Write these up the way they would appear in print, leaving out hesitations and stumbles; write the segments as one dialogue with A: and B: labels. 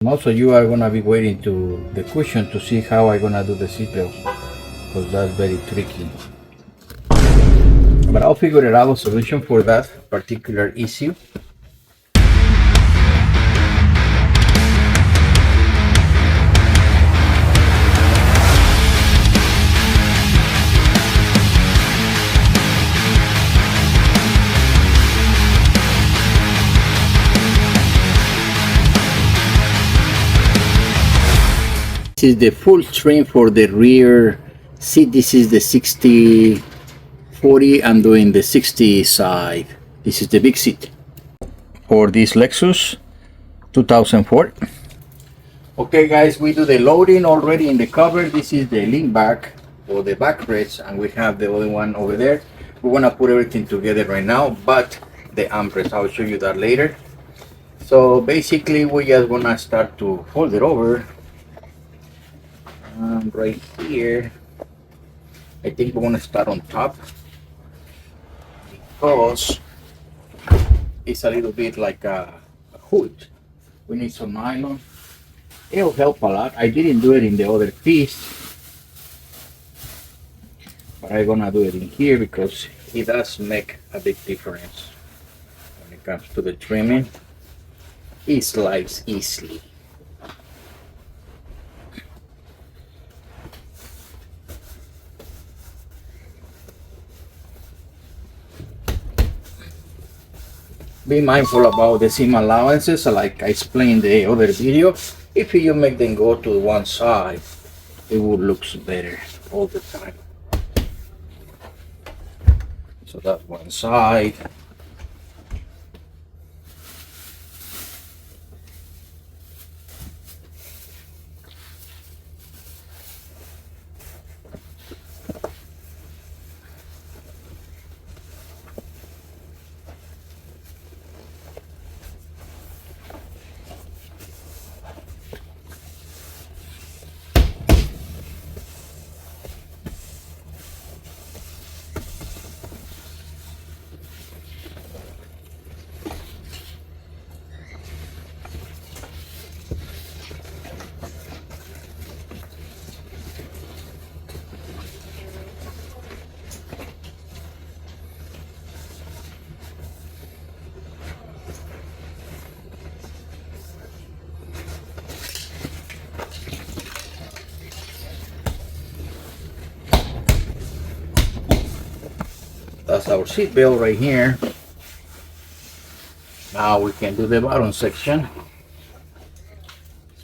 A: Most of you are gonna be waiting to the cushion to see how I'm gonna do the seatbelt, because that's very tricky. But I'll figure it out a solution for that particular issue. This is the full trim for the rear seat. This is the 60/40. I'm doing the 60 side. This is the big seat for this Lexus 2004. Okay guys, we do the loading already in the cover. This is the lean back or the backrest, and we have the other one over there. We want to put everything together right now, but the armrest, I'll show you that later. So basically we just gonna start to fold it over. Right here, I think we want to start on top because it's a little bit like a hood. We need some nylon. It'll help a lot. I didn't do it in the other piece, but I'm gonna do it in here because it does make a big difference when it comes to the trimming. It slides easily. Be mindful about the seam allowances, like I explained in the other video. If you make them go to one side, it will look better all the time. So that's one side. That's our seat belt right here. Now we can do the bottom section.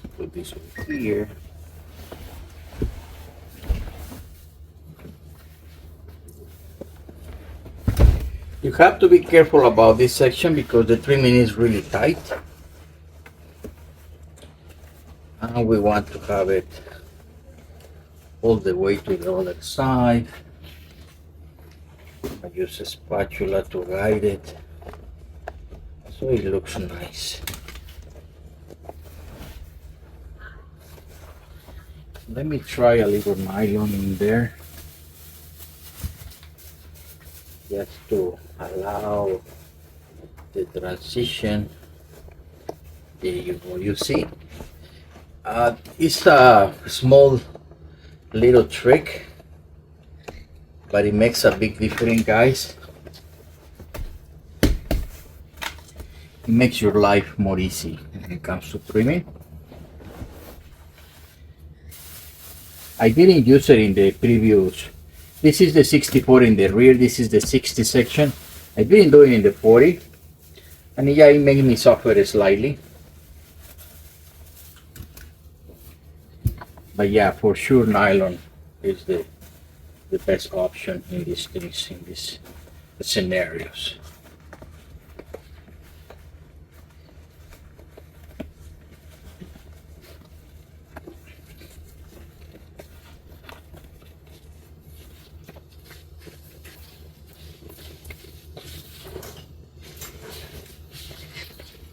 A: Let's put this over here. You have to be careful about this section because the trimming is really tight. And we want to have it all the way to the other side. I use a spatula to guide it so it looks nice. Let me try a little nylon in there just to allow the transition. There you go. You see, it's a small little trick, but it makes a big difference, guys. It makes your life more easy when it comes to trimming. I didn't use it in the previous. This is the 64 in the rear. This is the 60 section. I didn't do it in the 40, and yeah, it made me suffer slightly. But yeah, for sure, nylon is the best option in these things, in these scenarios.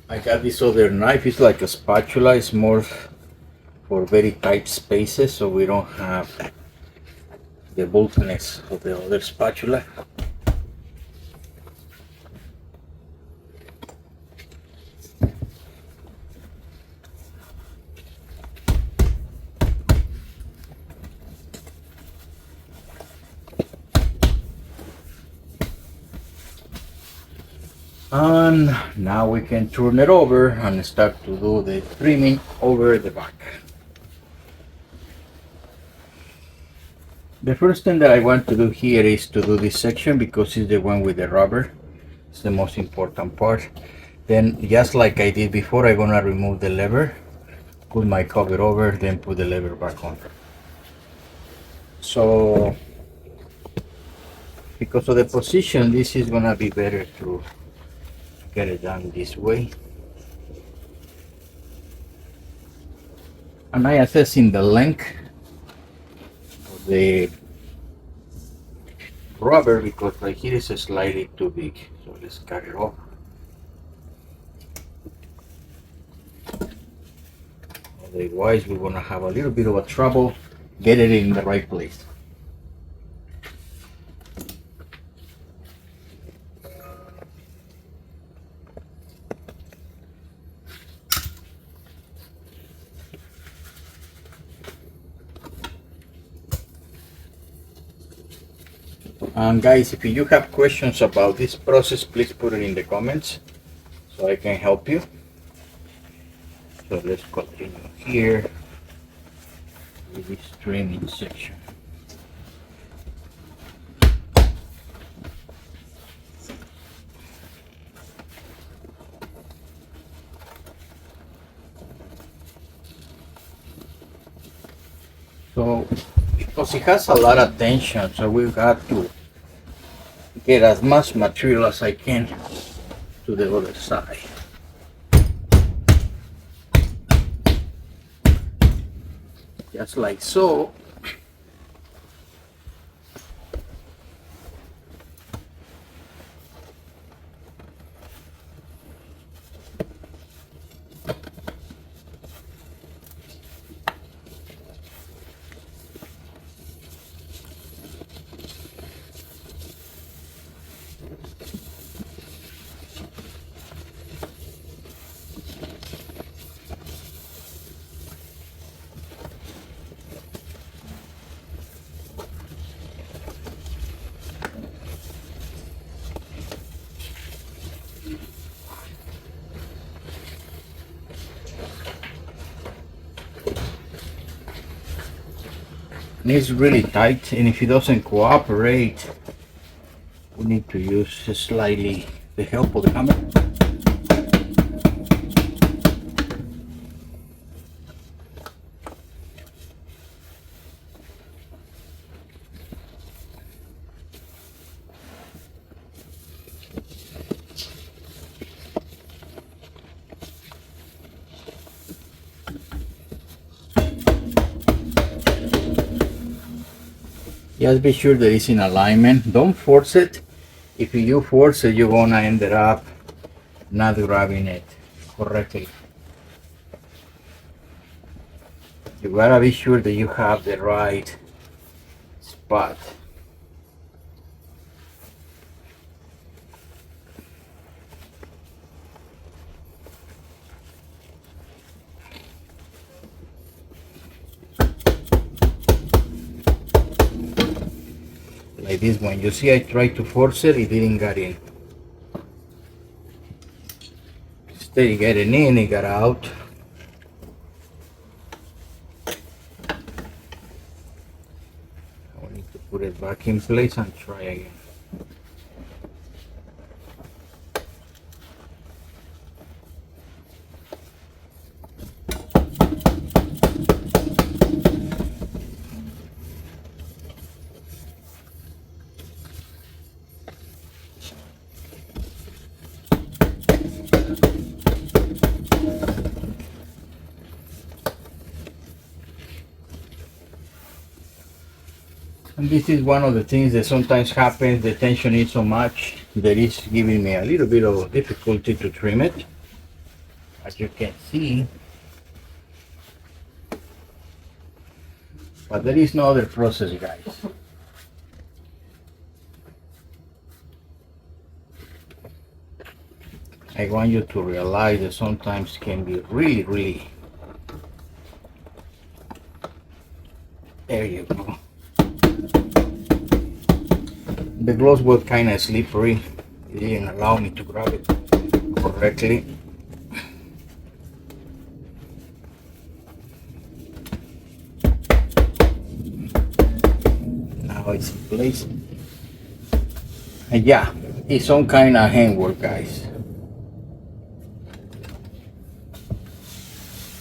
A: I got this other knife. It's like a spatula. It's more for very tight spaces, so we don't have the bulkiness of the other spatula. done. Now we can turn it over and start to do the trimming over the back. The first thing that I want to do here is to do this section because it's the one with the rubber. It's the most important part. Then just like I did before, I'm gonna remove the lever, put my cover over, then put the lever back on. So because of the position, this is gonna be better to get it done this way. And I assessing the length of the rubber because right here is slightly too big. So let's cut it off. Otherwise, we're gonna have a little bit of a trouble get it in the right place. And guys, if you have questions about this process, please put it in the comments so I can help you. So let's continue here with this trimming section. So because it has a lot of tension, so we've got to get as much material as I can to the other side. Just like so. And it's really tight, and if it doesn't cooperate, we need to use slightly the help of the hammer. Just be sure that it's in alignment. Don't force it. If you force it, you're gonna end up not grabbing it correctly. You gotta be sure that you have the right spot. Like this one, you see I tried to force it, it didn't get in. Instead of getting in, it got out. I need to put it back in place and try again. And this is one of the things that sometimes happens. The tension is so much that it's giving me a little bit of difficulty to trim it. As you can see. But there is no other process, guys. I want you to realize that sometimes can be really. There you go. The gloves were kind of slippery. It didn't allow me to grab it. correctly. Now it's in place. And yeah, it's some kind of handwork, guys.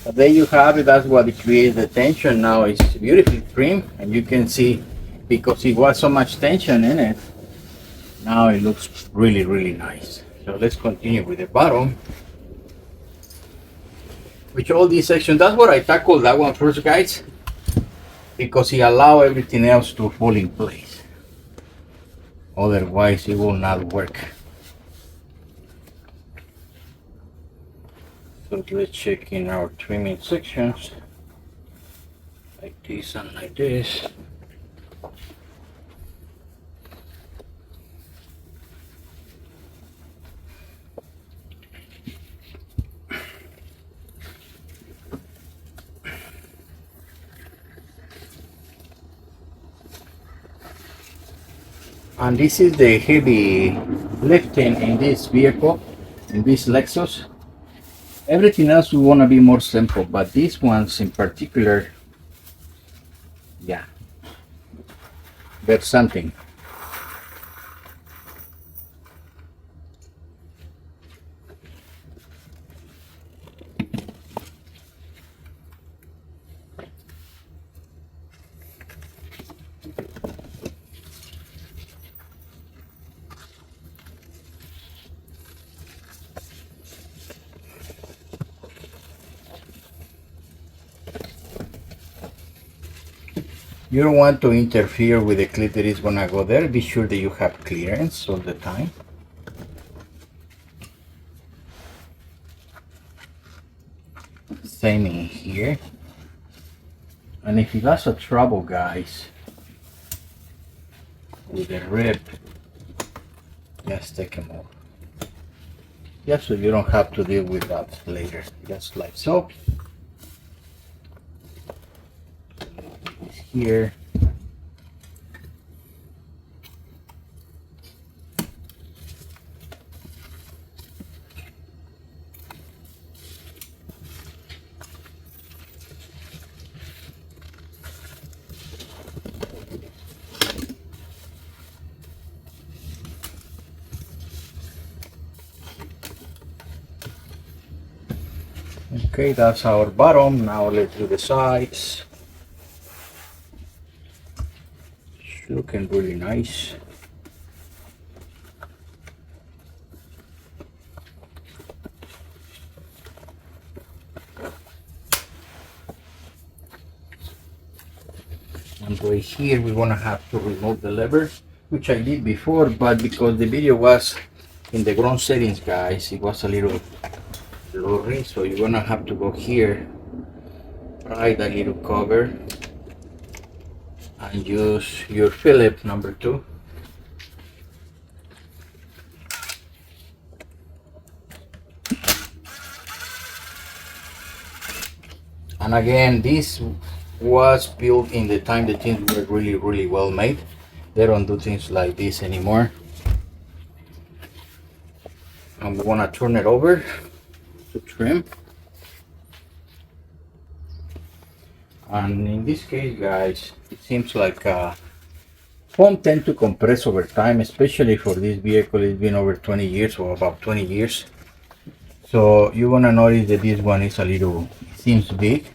A: But there you have it. That's what creates the tension. Now it's beautifully trimmed, and you can see because it was so much tension in it. Now it looks really, really nice. So let's continue with the bottom. Which all these sections, that's what I tackled that one first, guys, because it allows everything else to fall in place. Otherwise, it will not work. So let's check in our trimming sections, like this and like this. And this is the heavy lifting in this vehicle, in this Lexus. Everything else we want to be more simple, but these ones in particular, yeah, there's something. You don't want to interfere with the clip that is gonna go there. Be sure that you have clearance all the time. Same in here. And if you got a trouble, guys, with the rib, just take them off. Just so you don't have to deal with that later. Just like so. Here. Okay, that's our bottom. Now let's do the sides. It's looking really nice. And right here we're gonna have to remove the lever, which I did before, but because the video was in the ground settings, guys, it was a little blurry, so you're gonna have to go here, pry that little cover, and use your Phillips number 2. And again, this was built in the time the things were really, really well made. They don't do things like this anymore. And we want to turn it over to trim. And in this case, guys, it seems like foam tend to compress over time, especially for this vehicle. It's been over 20 years or about 20 years. So you're gonna notice that this one is a little, it seems big.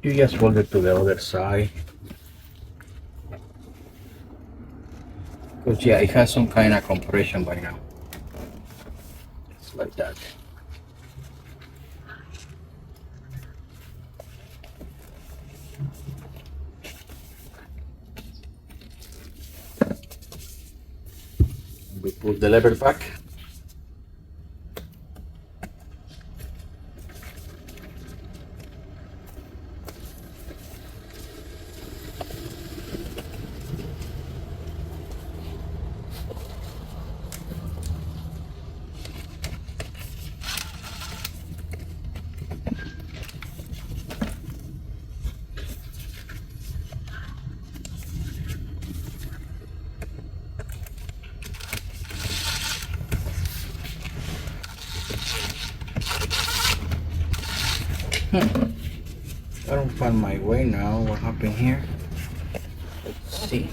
A: You just fold it to the other side. Because yeah, it has some kind of compression by now. Just like that. We put the lever back. I don't find my way now. What happened here? Let's see.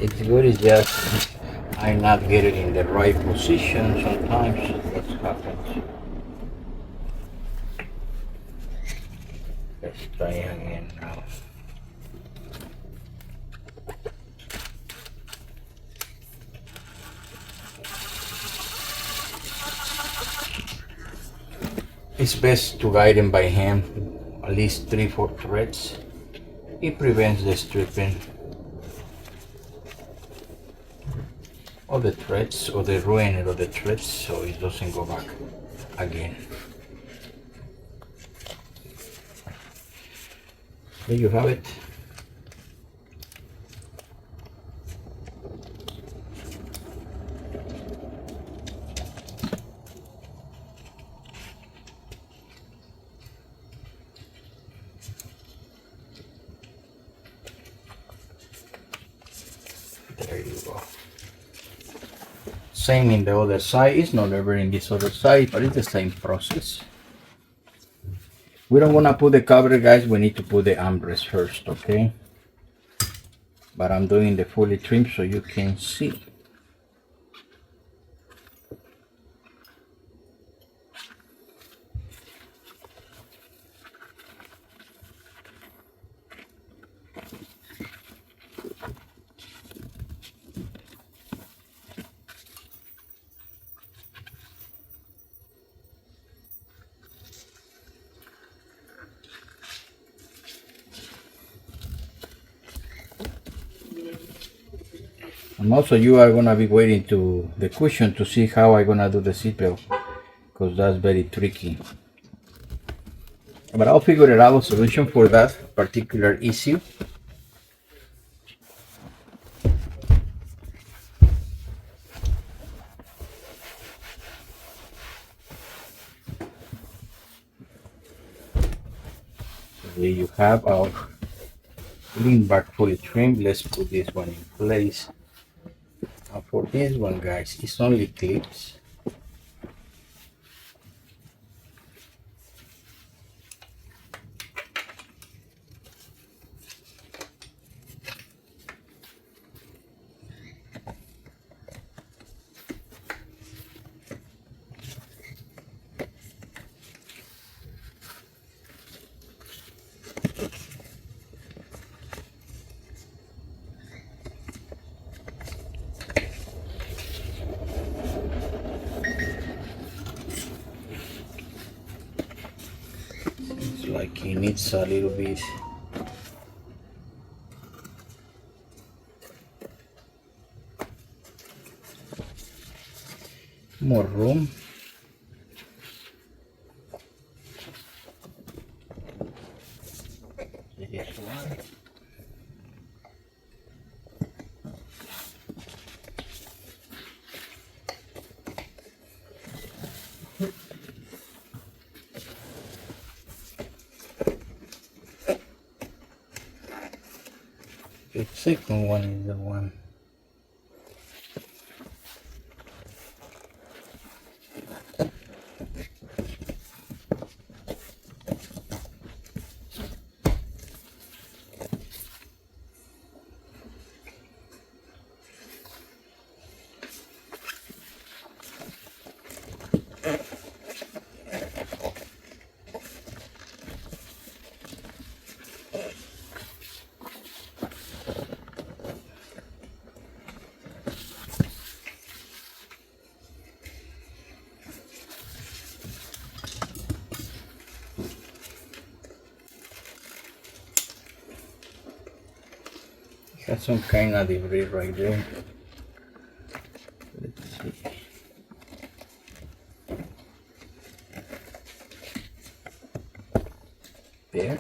A: It's good, it's just I not get it in the right position sometimes. That's happens. Let's try again now. It's best to guide them by hand, at least 3-4 threads. It prevents the stripping of the threads or the ruining of the threads, so it doesn't go back again. There you have it. There you go. Same in the other side. It's not ever in this other side, but it's the same process. We don't want to put the cover, guys. We need to put the armrest first, okay? But I'm doing the fully trim so you can see. And also you are gonna be waiting to the cushion to see how I'm gonna do the seatbelt, because that's very tricky. But I'll figure it out a solution for that particular issue. So there you have our lean back fully trimmed. Let's put this one in place. Now for this one, guys, it's only clips. Like he needs a little bit more room. This one. The second one is the one. Got some kind of debris right there. Let's see. There.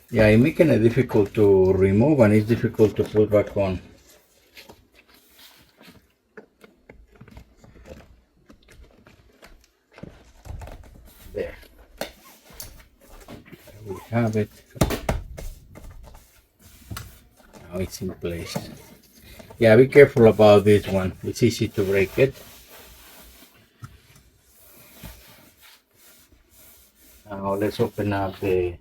A: Yeah, it's making it difficult to remove and it's difficult to put back on. There we have it. Now it's in place. Yeah, be careful about this one. It's easy to break it. Now let's open up the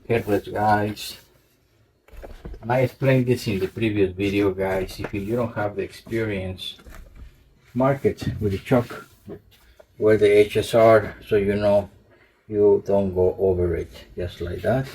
A: headrest, guys. And I explained this in the previous video, guys. If you don't have the experience, mark it with the chalk where the edges are, so you know you don't go over it, just like that.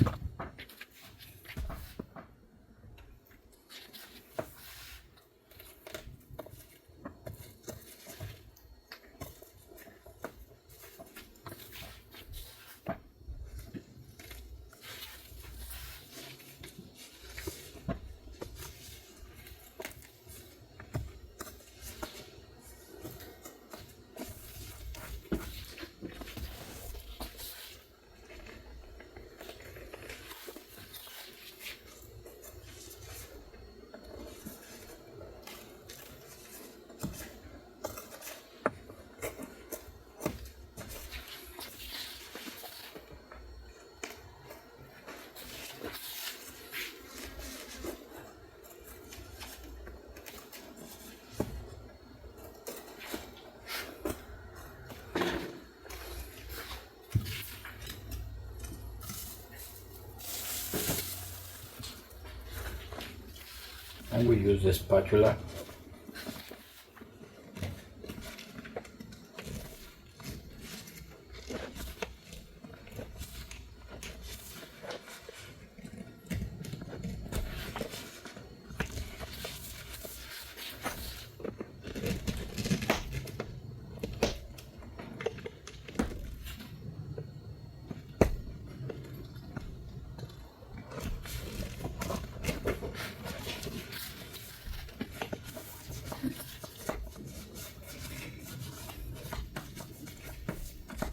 A: And we use the spatula.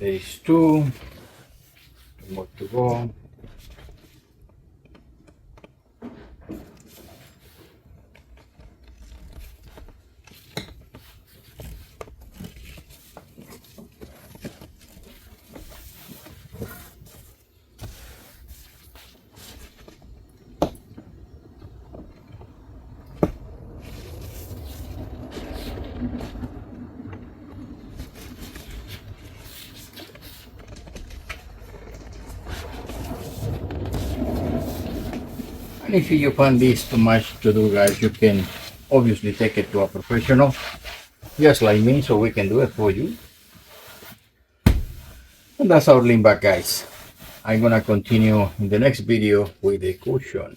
A: Phase 2, more to go. And if you find this too much to do, guys, you can obviously take it to a professional, just like me, so we can do it for you. And that's our lean back, guys. I'm gonna continue in the next video with the cushion.